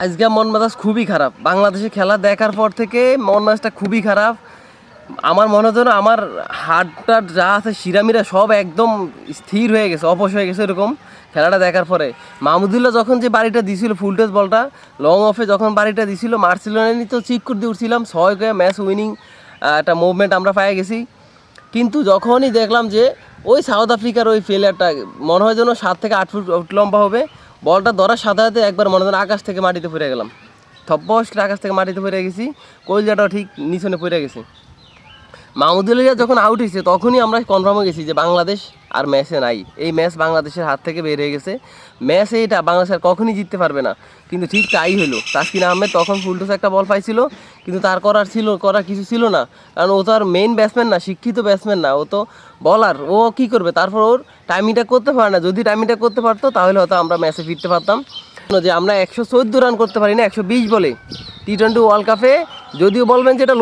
আজকে মন মেজাজ খুবই খারাপ। বাংলাদেশে খেলা দেখার পর থেকে মন মেজাজটা খুবই খারাপ। আমার মনে হয় যেন আমার হাড়টা যা আছে শিরামিরা সব একদম স্থির হয়ে গেছে, অবশ হয়ে গেছে এরকম খেলাটা দেখার পরে। মাহমুদুল্লাহ যখন যে বাড়িটা দিছিল ফুল টেস বলটা লং অফে যখন বাড়িটা দিছিল মার্সেলো তো চিক করে দিয়ে উঠছিলাম 6 ম্যাচ উইনিং একটা মুভমেন্ট আমরা পেয়ে গেছি। কিন্তু যখনই দেখলাম যে ওই সাউথ আফ্রিকার ওই ফেলিয়ারটা মনে হয় যেন 7 থেকে 8 ফুট লম্বা হবে, বলটা ধরার সাথে সাথে একবার মনে হয় আকাশ থেকে মাটিতে পড়ে গেলাম, থপ্পস করে আকাশ থেকে মাটিতে পড়ে গেছি, কলজাটাও ঠিক নিচনে পড়ে গেছে। মাহমুদুল্লাহ যখন আউট হয়েছে তখনই আমরা কনফার্ম হয়ে গেছি যে বাংলাদেশ আর ম্যাচে নাই, এই ম্যাচ বাংলাদেশের হাত থেকে বের হয়ে গেছে, ম্যাচে এটা বাংলাদেশ আর কখনই জিততে পারবে না। কিন্তু ঠিক তাই হলো। তাসকিন আহমেদ তখন ফুলটস একটা বল পাইছিল, কিন্তু তার করার কিছু ছিল না, কারণ ও তো আর মেইন ব্যাটসম্যান না, শিক্ষিত ব্যাটসম্যান না, ও তো বলার। ও কী করবে? তারপর ওর টাইমিংটা করতে পারে না। যদি টাইমিংটা করতে পারতো তাহলে হয়তো আমরা ম্যাচে ফিরতে পারতাম। যে আমরা 114 রান করতে পারি না 120 বলে টি-20 ওয়ার্ল্ড কাপে। যদিও বলবেন যে এটা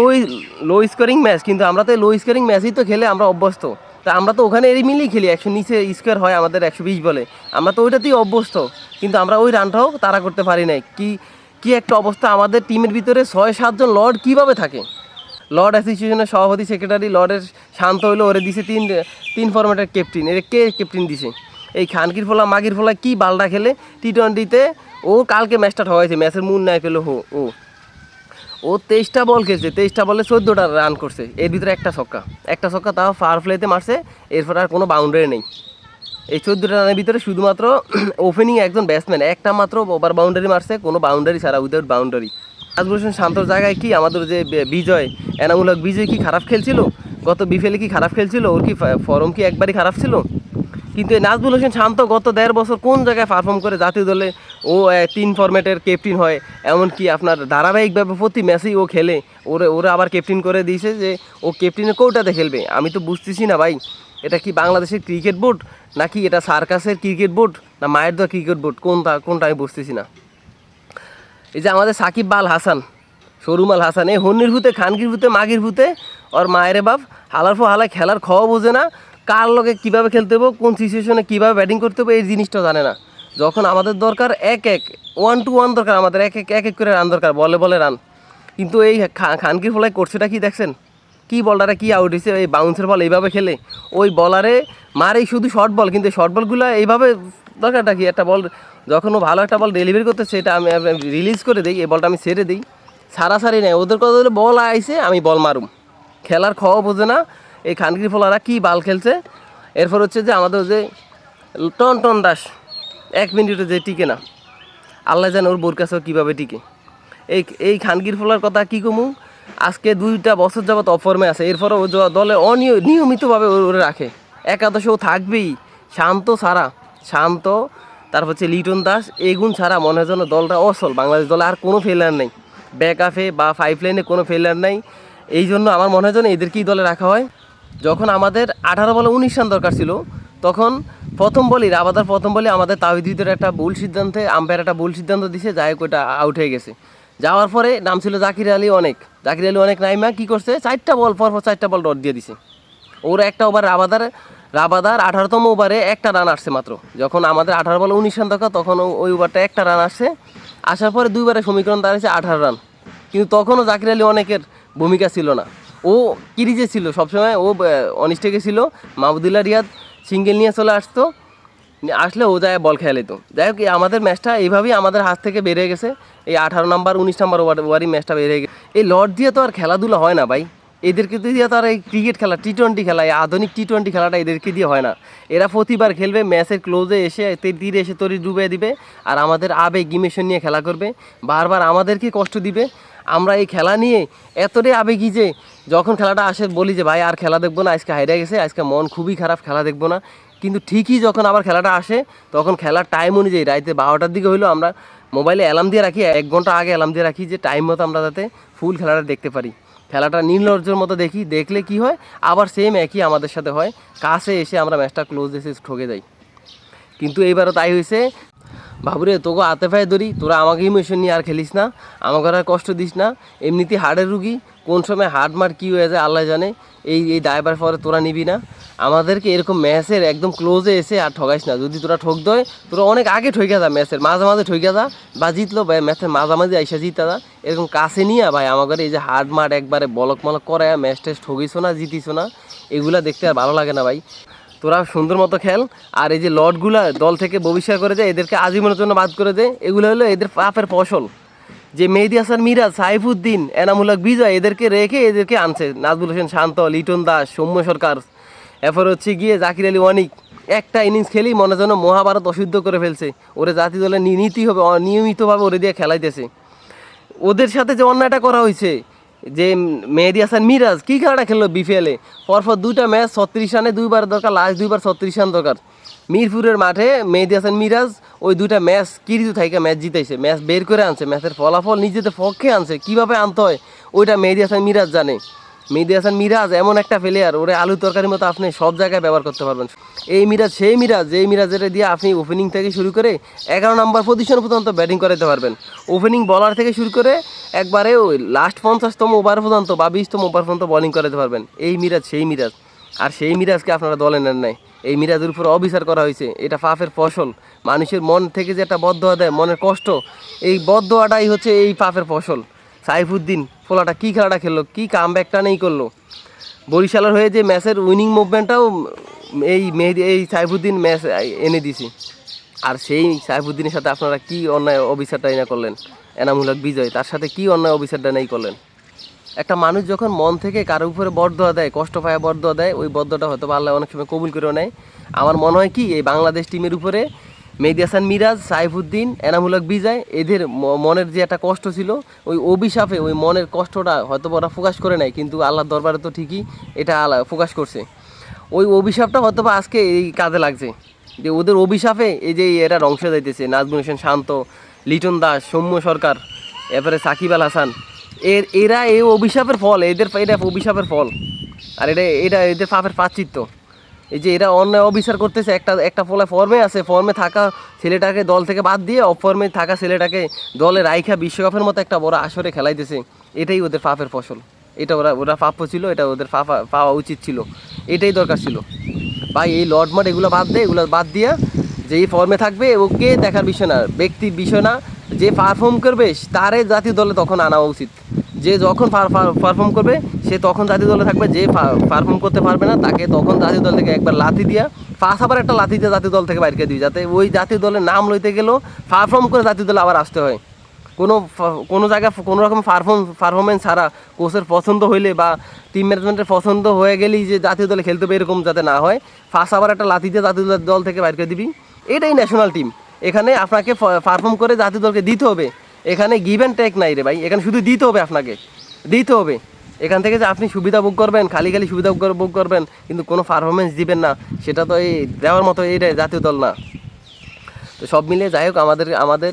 লো স্কোরিং ম্যাচ, কিন্তু আমরা তো লো স্কোরিং ম্যাচই তো খেলে আমরা অভ্যস্ত। তা আমরা তো ওখানে এরই মিলিয়ে খেলি, 100 নিচে স্কোয়ার হয় আমাদের 120 বলে, আমরা তো ওইটাতেই অভ্যস্ত। কিন্তু আমরা ওই রানটাও তাড়া করতে পারি নাই। কি একটা অবস্থা আমাদের টিমের ভিতরে 6-7 জন লর্ড কীভাবে থাকে। লর্ড অ্যাসোসিয়েশনের সভাপতি সেক্রেটারি লর্ডের শান্ত হইলো, ওরে দিছে তিন ফরম্যাটের ক্যাপ্টেন। এর কে ক্যাপ্টেন দিছে? এই খানকির ফোলা মাগির ফোলা কি বালটা খেলে টি-20তে। ও কালকে ম্যাচটা ঠকাইছে, ম্যাচের মুড নাই পেলো। ও 23টা বল খেলছে, 23টা বলে 14টা রান করছে, এর ভিতরে একটা ছক্কা তাও ফার প্লেতে মারছে। এরপর আর কোনো বাউন্ডারি নেই। এই 14টা রানের ভিতরে শুধুমাত্র ওপেনিং একজন ব্যাটসম্যান একটা মাত্র ওভার বাউন্ডারি মারছে, কোনো বাউন্ডারি ছাড়া, উইদাউট বাউন্ডারি। নাজমুল হোসেন শান্তর জায়গায় কি আমাদের যে বিজয়, এনামূলক বিজয় কি খারাপ খেলছিল? গত বিপিএলে কি খারাপ খেলছিল? ওর কি ফর্ম কি একবারই খারাপ ছিল? কিন্তু এই নাজমুল হোসেন শান্ত গত 1.5 বছর কোন জায়গায় পারফর্ম করে জাতীয় দলে ও 3 ফরম্যাটের ক্যাপ্টেন হয়, এমনকি আপনার ধারাবাহিকভাবে প্রতি ম্যাচেই ও খেলে। ওরা আবার ক্যাপ্টেন করে দিয়েছে যে ও ক্যাপ্টেনের কোটাতে খেলবে। আমি তো বুঝতেছি না ভাই, এটা কি বাংলাদেশের ক্রিকেট বোর্ড নাকি এটা সার্কাসের ক্রিকেট বোর্ড না মায়ের দোয়া ক্রিকেট বোর্ড, কোনটা আমি বুঝতেছি না। এই যে আমাদের সাকিব আল হাসান, শরুম আল হাসান, এই হন্নির ভূতে খানকির ভূতে মাগির ভূতে ওর মায়ের বাপ হালার ফো হালায় খেলার খাওয়া বোঝে না, কার লগে কীভাবে খেলতে হবে, কোন সিচুয়েশনে কীভাবে ব্যাটিং করতে হবে এই জিনিসটা জানে না। যখন আমাদের দরকার 1-1 দরকার, আমাদের এক এক করে রান দরকার, বলে রান। কিন্তু এই খানকির ফলায় করছেটা কি দেখছেন? কি বলটারা কি আউট হয়েছে, এই বাউন্সের বল এইভাবে খেলে ওই বলারে মারেই শুধু শর্ট বল, কিন্তু শর্ট বলগুলো এইভাবে দরকারটা কি? একটা বল যখন ও ভালো একটা বল ডেলিভারি করতে সেটা আমি রিলিজ করে দিই, এই বলটা আমি ছেড়ে দিই, সারাসারি নেই। ওদের কথা হলে বল আইছে আমি বল মারুম, খেলার খাওয়া বোঝে না এই খানকির ফলারা কি বাল খেলছে। এরপর হচ্ছে যে আমাদের যে টন দাস 1 মিনিটে যে টিকে না, আল্লাহ জানে ওর বোর কাছেও কীভাবে টিকে। এই খানকির ফলার কথা কী কমু, আজকে 2টা বছর যাবত অফর্মে আছে, এরপরে ও দলে নিয়মিতভাবে ওরে রাখে, একাদশে ও থাকবেই। শান্ত, তারপর হচ্ছে লিটন দাস, এগুন ছাড়া মনে হয় যেন দলটা অসল। বাংলাদেশ দলে আর কোনো ফেলার নেই, ব্যাকআপে বা 5 লাইনে কোনো ফেলার নেই। এই জন্য আমার মনে হয় যেন এদেরকেই দলে রাখা হয়। যখন আমাদের 18 বলে 19 রান দরকার ছিল, তখন প্রথম বলে আমাদের তাওহিদের একটা ভুল সিদ্ধান্তে আম্পায়ার একটা ভুল সিদ্ধান্ত দিছে, যাই হোক ওটা আউট হয়ে গেছে। যাওয়ার পরে নাম ছিল জাকির আলী অনেক নাইমা কী করছে, 4টা বল পরপর 4টা বল ডট দিয়ে দিছে। ওর একটা ওভার রাবাদার 18তম ওভারে একটা রান আসছে মাত্র। যখন আমাদের 18 বলে 19 রান দরকার, তখন ওই ওভারটা একটা রান আসছে। আসার পরে 2বারে সমীকরণ দাঁড়িয়েছে 18 রান। কিন্তু তখনও জাকির আলী অনেকের ভূমিকা ছিল না, ও ক্রিজে ছিল সবসময়, ও অনিস্টেকে ছিল। মাহমুদুল্লাহ রিয়াদ সিঙ্গেল নিয়ে চলে আসলে ও যায় বল খেলে। তো যাই হোক আমাদের ম্যাচটা এইভাবেই আমাদের হাত থেকে বেড়ে গেছে। এই 18 নাম্বার 19 নাম্বার ওভারই ম্যাচটা বেড়ে গেছে। এই লর্ড দিয়ে তো আর খেলাধুলা হয় না ভাই, এদেরকে দিয়ে তো আর এই ক্রিকেট খেলা টি-20 খেলা, এই আধুনিক টি-20 খেলাটা এদেরকে দিয়ে হয় না। এরা প্রতিবার খেলবে, ম্যাচের ক্লোজে এসে তীরে এসে তরি ডুবে দিবে, আর আমাদের আবেগ ইমোশন নিয়ে খেলা করবে, বারবার আমাদেরকে কষ্ট দিবে। আমরা এই খেলা নিয়ে এতটাই আবেগী যে যখন খেলাটা আসে বলি যে ভাই আর খেলা দেখবো না, আজকে হাইরা গেছে, আজকে মন খুবই খারাপ, খেলা দেখবো না। কিন্তু ঠিকই যখন আবার খেলাটা আসে, তখন খেলার টাইম অনুযায়ী রাইতে 12টার দিকে হইলো আমরা মোবাইলে অ্যালার্ম দিয়ে রাখি, 1 ঘন্টা আগে অ্যালার্ম দিয়ে রাখি, যে টাইম মতো আমরা যাতে ফুল খেলাটা দেখতে পারি। খেলাটা নির্লজ্জের মতো দেখলে কি হয়, আবার সেম একই আমাদের সাথে হয়, কাছে এসে আমরা ম্যাচটা ক্লোজ এসে ঠকে যাই। কিন্তু এইবারও তাই হয়েছে। বাবুরে তোকে হাতে পায়ে ধরি, তোরা আমাকে ইমোশন নিয়ে আর খেলিস না, আমাকে আর কষ্ট দিস না। এমনিতেই হার্টের রুগী, কোন সময় হার্ট মার কী হয়ে যায় আল্লাহ জানে। এই দায়বার পরে তোরা নিবি না। আমাদেরকে এরকম ম্যাচের একদম ক্লোজে এসে আর ঠগাইস না। যদি তোরা ঠক দয়, তোরা অনেক আগে ঠইকা যা, ম্যাচের মাঝে ঠইকা যা, বা জিতলো ভাই ম্যাচের মাঝামাঝি আইসা জিতা যা। এরকম কাছে নিয়ে ভাই আমাদের এই যে হার্ট মার একবারে বলক মলক করে ম্যাচ টেস্ট ঠগিস না, জিতিস না, এগুলা দেখতে আর ভালো লাগে না ভাই। তোরা সুন্দর মতো খেল। আর এই যে লটগুলা দল থেকে বহিষ্কার করে দেয়, এদেরকে আজীবনের জন্য বাদ করে দেয়। এগুলো হলো এদের পাপের ফসল। যে মেহেদী হাসান মিরাজ, সাইফুদ্দিন, এনামুল হক বিজয়, এদেরকে রেখে এদেরকে আনছে নাজমুল হোসেন শান্ত, লিটন দাস, সৌম্য সরকার, এরপর হচ্ছে গিয়ে জাকির আলী অনিক। একটা ইনিংস খেলেই মনে যেন মহাভারত অশুদ্ধ করে ফেলছে। ওরে জাতীয় দলে নীতি হবে, অনিয়মিতভাবে ওরে দিয়ে খেলাইতেছে। ওদের সাথে যে অন্যায়টা করা হয়েছে, যে মেহেদী হাসান মিরাজ কী খেলাটা খেললো বিপিএলে, পরপর 2টা ম্যাচ 36 রানে, 2বার দরকার, লাস্ট 2বার 36 রান দরকার। মিরপুরের মাঠে মেহেদী হাসান মিরাজ ওই 2টা ম্যাচ কিরিতু থাইকা ম্যাচ জিতাইছে, ম্যাচ বের করে আনছে, ম্যাচের ফলাফল নিজেদের পক্ষে আনছে। কীভাবে আনতে হয় ওইটা মেহেদী হাসান মিরাজ জানে। মেহেদী হাসান মিরাজ এমন একটা প্লেয়ার, ওরে আলু তরকারির মতো আপনি সব জায়গায় ব্যবহার করতে পারবেন। এই মিরাজ সেই মিরাজ, যেই মিরাজের দিয়ে আপনি ওপেনিং থেকে শুরু করে 11 নম্বর পজিশন পর্যন্ত ব্যাটিং করাতে পারবেন। ওপেনিং বলার থেকে শুরু করে একবারে ওই লাস্ট 50তম ওভার পর্যন্ত বা 20তম ওভার পর্যন্ত বোলিং করাতে পারবেন। এই মিরাজ সেই মিরাজ। আর সেই মিরাজকে আপনারা দলে নেন নাই। এই মিরাজের উপর অবিচার করা হয়েছে, এটা পাপের ফসল। মানুষের মন থেকে যে একটা বদদোয়া দেয়, মনের কষ্ট, এই বদদোয়াটাই হচ্ছে এই পাপের ফসল। সাইফুদ্দিন ফোলাটা কী খেলাটা খেললো, কী কামব্যাকটা নেই করলো। বরিশালের হয়ে যে ম্যাচের উইনিং মুভমেন্টটাও এই সাইফুদ্দিন ম্যাচ এনে দিছে। আর সেই সাইফুদ্দিনের সাথে আপনারা কী অন্যায় অবিচারটা না করলেন। এনামুল হক বিজয়, তার সাথে কী অন্যায় অবিচারটা নেই করলেন। একটা মানুষ যখন মন থেকে কারো উপরে বরদোয়া দেয়, কষ্ট পায় বরদোয়া দেয়, ওই বরদোয়াটা হয়তো আল্লাহ অনেক সময় কবুল করেও নেয়। আমার মনে হয় কি এই বাংলাদেশ টিমের উপরে মেহেদী হাসান মিরাজ, সাইফুদ্দিন, এনামুল হক বিজয়, এদের মনের যে একটা কষ্ট ছিল, ওই অভিশাপে ওই মনের কষ্টটা হয়তো ওরা প্রকাশ করে নাই, কিন্তু আল্লাহর দরবারে তো ঠিকই এটা আল্লাহ প্রকাশ করছে। ওই অভিশাপটা হয়তো আজকে এই কাজে লাগছে, যে ওদের অভিশাপে এই যে এরা ধ্বংস যাইতেছে। নাজমুল হোসেন শান্ত, লিটন দাস, সৌম্য সরকার, এরপরে সাকিব আল হাসান, এরা এই অভিশাপের ফল, এটা অভিশাপের ফল। আর এটা এদের পাপের প্রাচিত্য। এই যে এরা অন্যায় অবিচার করতেছে, একটা ফলে ফর্মে আছে, ফর্মে থাকা ছেলেটাকে দল থেকে বাদ দিয়ে অফর্মে থাকা ছেলেটাকে দলে রাইখা বিশ্বকাপের মতো একটা বড় আসরে খেলাইতেছে। এটাই ওদের পাপের ফসল। এটা ওরা প্রাপ্য ছিল, এটা ওদের পাওয়া উচিত ছিল, এটাই দরকার ছিল। ভাই এই লর্ডমার্ট এগুলো বাদ দেয়, এগুলো বাদ দিয়া যেই ফর্মে থাকবে ওকে দেখার বিষয় না, ব্যক্তির বিষয় না, যে পারফর্ম করবে তারে জাতীয় দলে তখন আনা উচিত। যে যখন পারফর্ম করবে সে তখন জাতীয় দলে থাকবে, যে পারফর্ম করতে পারবে না তাকে তখন জাতীয় দল থেকে একবার লাথি দিয়া আবার একটা লাথি দিয়ে জাতীয় দল থেকে বাইরে করে দিই, যাতে ওই জাতীয় দলের নাম লইতে গেলেও পারফর্ম করে জাতীয় দলে আবার আসতে হয়। কোনো জায়গায় কোনো রকম পারফরমেন্স ছাড়া কোচের পছন্দ হইলে বা টিম ম্যানেজমেন্টের পছন্দ হয়ে গেলেই যে জাতীয় দলে খেলতে হবে, এরকম যাতে না হয়। আবার একটা লাথি দিয়ে জাতীয় দল থেকে বাইরে করে দিবি। এটাই ন্যাশনাল টিম। এখানে আপনাকে পারফর্ম করে জাতীয় দলকে দিতে হবে। এখানে গিভ অ্যান্ড টেক নাই রে ভাই, এখানে শুধু দিতে হবে, আপনাকে দিতে হবে। এখান থেকে যে আপনি সুবিধা ভোগ করবেন, খালি সুবিধা ভোগ করবেন, কিন্তু কোনো পারফরমেন্স দিবেন না, সেটা তো এই দেওয়ার মতো এইটাই জাতীয় দল না। তো সব মিলিয়ে যাই হোক, আমাদের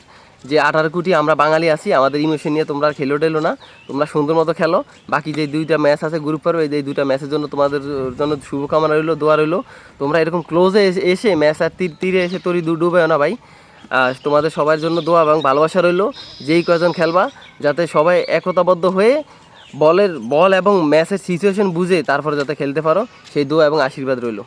যে 18 কোটি আমরা বাঙালি আছি, আমাদের ইমোশন নিয়ে তোমরা খেলো টেলো না, তোমরা সুন্দর মতো খেলো। বাকি যে 2টা ম্যাচ আছে গ্রুপ পর্বে, এই 2টা ম্যাচের জন্য তোমাদের জন্য শুভকামনা রইলো, দোয়া রইলো। তোমরা এরকম ক্লোজে এসে ম্যাচ আর তীরে এসে তরি ডুবে না ভাই। তোমাদের সবার জন্য দোয়া এবং ভালোবাসা রইলো। যেই কয়জন খেলবা যাতে সবাই একতাবদ্ধ হয়ে বল এবং ম্যাচের সিচুয়েশন বুঝে তারপরে যাতে খেলতে পারো, সেই দোয়া এবং আশীর্বাদ রইলো।